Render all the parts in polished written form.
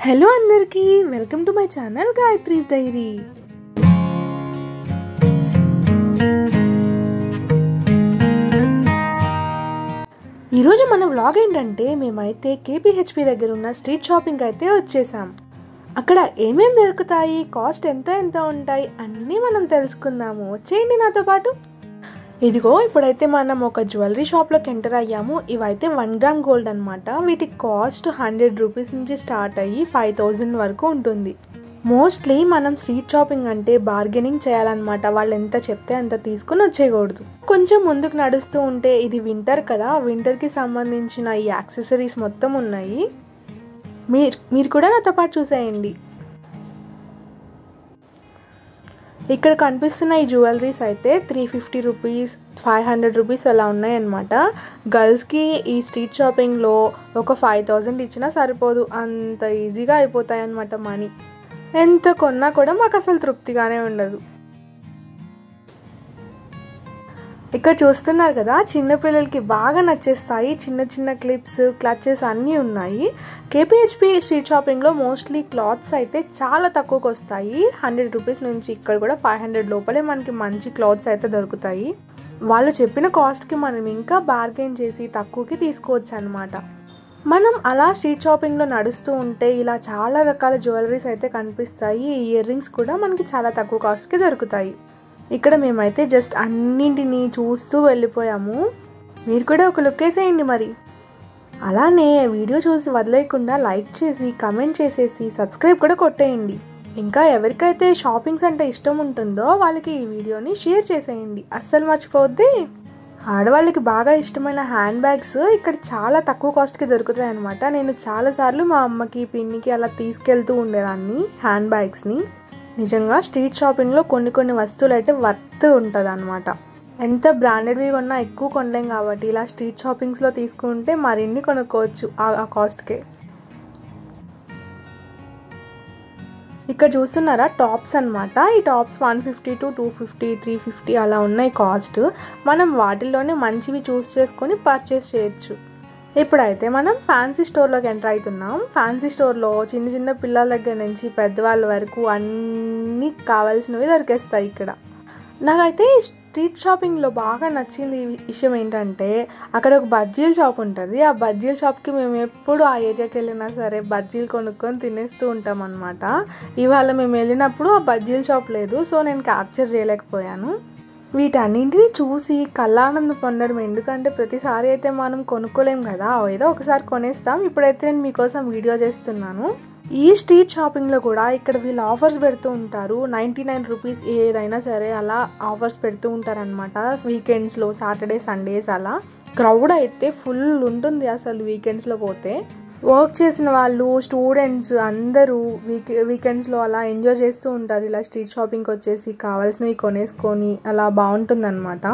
Hello అందరికీ welcome to my channel Gayatri's diary. ఈరోజు మన వ్లాగ్ ఏంటంటే మేమైతే కేపీహెచ్పి దగ్గర ఉన్న స్ట్రీట్ షాపింగ్ అయితే వచ్చేసాం. అక్కడ ఏమేమి దొరుకుతాయి, కాస్ట్ ఎంత ఉంటాయి అన్నీ మనం తెలుసుకుందాము. వచ్చేయండి నాతో పాటు. ఇదిగో ఇప్పుడైతే మనం ఒక జ్యువెలరీ షాప్లోకి ఎంటర్ అయ్యాము. ఇవైతే 1 గ్రామ్ గోల్డ్ అనమాట. వీటి కాస్ట్ 100 రూపీస్ నుంచి స్టార్ట్ అయ్యి 5000 వరకు ఉంటుంది. మోస్ట్లీ మనం స్ట్రీట్ షాపింగ్ అంటే బార్గెనింగ్ చేయాలన్నమాట. వాళ్ళు ఎంత చెప్తే అంత తీసుకుని వచ్చేయకూడదు. కొంచెం ముందుకు నడుస్తూ ఉంటే ఇది వింటర్ కదా, వింటర్కి సంబంధించిన ఈ యాక్సెసరీస్ మొత్తం ఉన్నాయి. మీరు కూడా నాతో పాటు చూసేయండి. ఇక్కడ కనిపిస్తున్న ఈ జ్యువెలరీస్ అయితే 350 రూపీస్ 500 రూపీస్ అలా ఉన్నాయన్నమాట. గర్ల్స్కి ఈ స్ట్రీట్ షాపింగ్లో ఒక 5000 ఇచ్చినా సరిపోదు, అంత ఈజీగా అయిపోతాయి అన్నమాట మనీ. ఎంత కొన్నా కూడా మాకు అసలు తృప్తిగానే ఉండదు. ఇక్కడ చూస్తున్నారు కదా, చిన్నపిల్లలకి బాగా నచ్చేస్తాయి. చిన్న క్లిప్స్, క్లచెస్ అన్నీ ఉన్నాయి. కేపీహెచ్పి స్ట్రీట్ షాపింగ్లో మోస్ట్లీ క్లాత్స్ అయితే చాలా తక్కువకి వస్తాయి. 100 రూపీస్ నుంచి ఇక్కడ కూడా 500 లోపలే మనకి మంచి క్లాత్స్ అయితే దొరుకుతాయి. వాళ్ళు చెప్పిన కాస్ట్కి మనం ఇంకా బార్గెన్ చేసి తక్కువకి తీసుకోవచ్చు అనమాట. మనం అలా స్ట్రీట్ షాపింగ్లో నడుస్తూ ఉంటే ఇలా చాలా రకాల జ్యువెలరీస్ అయితే కనిపిస్తాయి. ఇయర్ రింగ్స్ కూడా మనకి చాలా తక్కువ కాస్ట్కి దొరుకుతాయి. ఇక్కడ మేమైతే జస్ట్ అన్నింటినీ చూస్తూ వెళ్ళిపోయాము. మీరు కూడా ఒక లుక్ వేసేయండి మరి. అలానే వీడియో చూసి వదిలేయకుండా లైక్ చేసి కమెంట్ చేసేసి సబ్స్క్రైబ్ కూడా కొట్టేయండి. ఇంకా ఎవరికైతే షాపింగ్స్ అంటే ఇష్టం ఉంటుందో వాళ్ళకి ఈ వీడియోని షేర్ చేసేయండి, అస్సలు మర్చిపోవద్దు. ఆడవాళ్ళకి బాగా ఇష్టమైన హ్యాండ్ బ్యాగ్స్ ఇక్కడ చాలా తక్కువ కాస్ట్కి దొరుకుతాయి అనమాట. నేను చాలాసార్లు మా అమ్మకి పిన్నికి అలా తీసుకెళ్తూ ఉండేదాన్ని హ్యాండ్ బ్యాగ్స్ని. నిజంగా స్ట్రీట్ షాపింగ్లో కొన్ని వస్తువులు అయితే వర్త్ ఉంటుంది అనమాట. ఎంత బ్రాండెడ్వి కొన్నా ఎక్కువ కొనలేం కాబట్టి ఇలా స్ట్రీట్ షాపింగ్స్లో తీసుకుంటే మరిన్ని కొనుక్కోవచ్చు ఆ కాస్ట్కే. ఇక్కడ చూస్తున్నారా టాప్స్ అనమాట. ఈ టాప్స్ 150 to 250 350 అలా ఉన్నాయి కాస్ట్. మనం వాటిల్లోనే మంచివి చూస్ చేసుకొని పర్చేస్ చేయొచ్చు. ఇప్పుడైతే మనం ఫ్యాన్సీ స్టోర్లోకి ఎంటర్ అవుతున్నాం. ఫ్యాన్సీ స్టోర్లో చిన్న పిల్లల దగ్గర నుంచి పెద్దవాళ్ళ వరకు అన్నీ కావాల్సినవి దొరికేస్తాయి ఇక్కడ. నాకైతే స్ట్రీట్ షాపింగ్లో బాగా నచ్చింది విషయం ఏంటంటే అక్కడ ఒక బజ్జీల షాప్ ఉంటుంది. ఆ బజ్జీల షాప్కి మేము ఎప్పుడు ఆ ఏరియాకి వెళ్ళినా సరే బజ్జీలు కొనుక్కొని తినేస్తూ ఉంటాం అనమాట. ఇవాళ మేము వెళ్ళినప్పుడు ఆ బజ్జీల షాప్ లేదు, సో నేను క్యాప్చర్ చేయలేకపోయాను. వీటన్నింటినీ చూసి కళ్ళానందం పొందడం. ఎందుకంటే ప్రతిసారి అయితే మనం కొనుక్కోలేం కదా, ఏదో ఒకసారి కొనేస్తాం. ఇప్పుడైతే నేను మీకోసం వీడియో చేస్తున్నాను. ఈ స్ట్రీట్ షాపింగ్లో కూడా ఇక్కడ వీళ్ళు ఆఫర్స్ పెడుతూ ఉంటారు. 99 రూపీస్ ఏదైనా సరే అలా ఆఫర్స్ పెడుతూ ఉంటారనమాట. వీకెండ్స్లో సాటర్డే సండేస్ అలా క్రౌడ్ అయితే ఫుల్ ఉంటుంది అసలు. వీకెండ్స్లో పోతే వర్క్ చేసిన వాళ్ళు, స్టూడెంట్స్ అందరూ వీకెండ్స్లో అలా ఎంజాయ్ చేస్తూ ఉంటారు. ఇలా స్ట్రీట్ షాపింగ్కి వచ్చేసి కావాల్సినవి కొనేసుకొని అలా బాగుంటుంది అనమాట.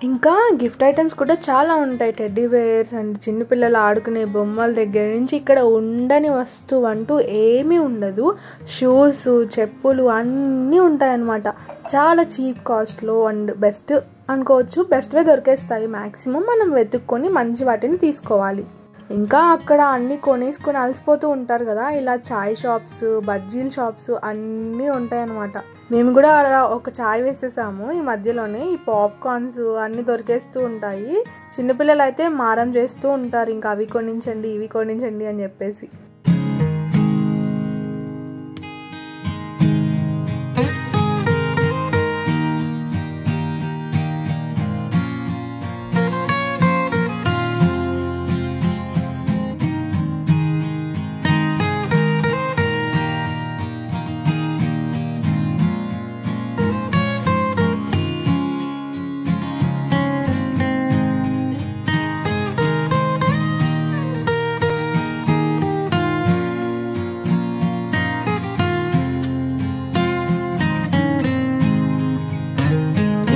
ఇంకా గిఫ్ట్ ఐటమ్స్ కూడా చాలా ఉంటాయి. టెడ్డీ బేర్స్ అండ్ చిన్నపిల్లలు ఆడుకునే బొమ్మల దగ్గర నుంచి ఇక్కడ ఉండని వస్తువు అంటూ ఏమీ ఉండదు. షూస్, చెప్పులు అన్నీ ఉంటాయన్నమాట. చాలా చీప్ కాస్ట్లో అండ్ బెస్ట్ అనుకోవచ్చు. బెస్ట్వే దొరికేస్తాయి. మ్యాక్సిమం మనం వెతుక్కొని మంచి వాటిని తీసుకోవాలి. ఇంకా అక్కడ అన్నీ కొనేసుకొని అలసిపోతూ ఉంటారు కదా, ఇలా చాయ్ షాప్స్, బజ్జీల షాప్స్ అన్నీ ఉంటాయన్నమాట. మేము కూడా అలా ఒక చాయ్ వేసేసాము. ఈ మధ్యలోనే ఈ పాప్కార్న్స్ అన్నీ దొరికేస్తూ ఉంటాయి. చిన్నపిల్లలు అయితే మారం చేస్తూ ఉంటారు, ఇంకా అవి కొనించండి ఇవి కొనించండి అని చెప్పేసి.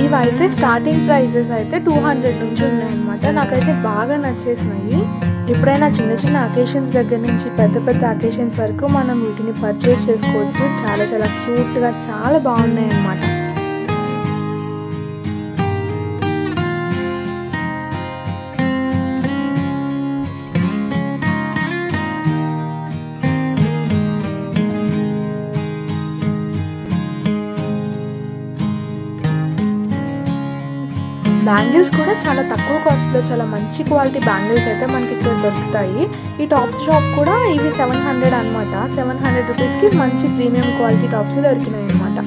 ఇవైతే స్టార్టింగ్ ప్రైజెస్ అయితే 200 నుంచి ఉన్నాయన్నమాట. నాకైతే బాగా నచ్చేసినాయి. ఎప్పుడైనా చిన్న అకేషన్స్ దగ్గర నుంచి పెద్ద అకేషన్స్ వరకు మనం వీటిని పర్చేస్ చేసుకోవచ్చు. చాలా క్యూట్గా చాలా బాగున్నాయి అన్నమాట. బ్యాంగిల్స్ కూడా చాలా తక్కువ కాస్ట్లో చాలా మంచి క్వాలిటీ బ్యాంగిల్స్ అయితే మనకి ఇక్కడ దొరుకుతాయి. ఈ టాప్స్ షాప్ కూడా ఇవి 700 అనమాట. 700 రూపీస్కి మంచి ప్రీమియం క్వాలిటీ టాప్స్ దొరికినాయి అనమాట.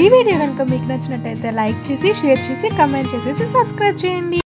ఈ వీడియో కనుక మీకు నచ్చినట్టయితే లైక్ చేసి, షేర్ చేసి, కామెంట్ చేసి సబ్స్క్రైబ్ చేయండి.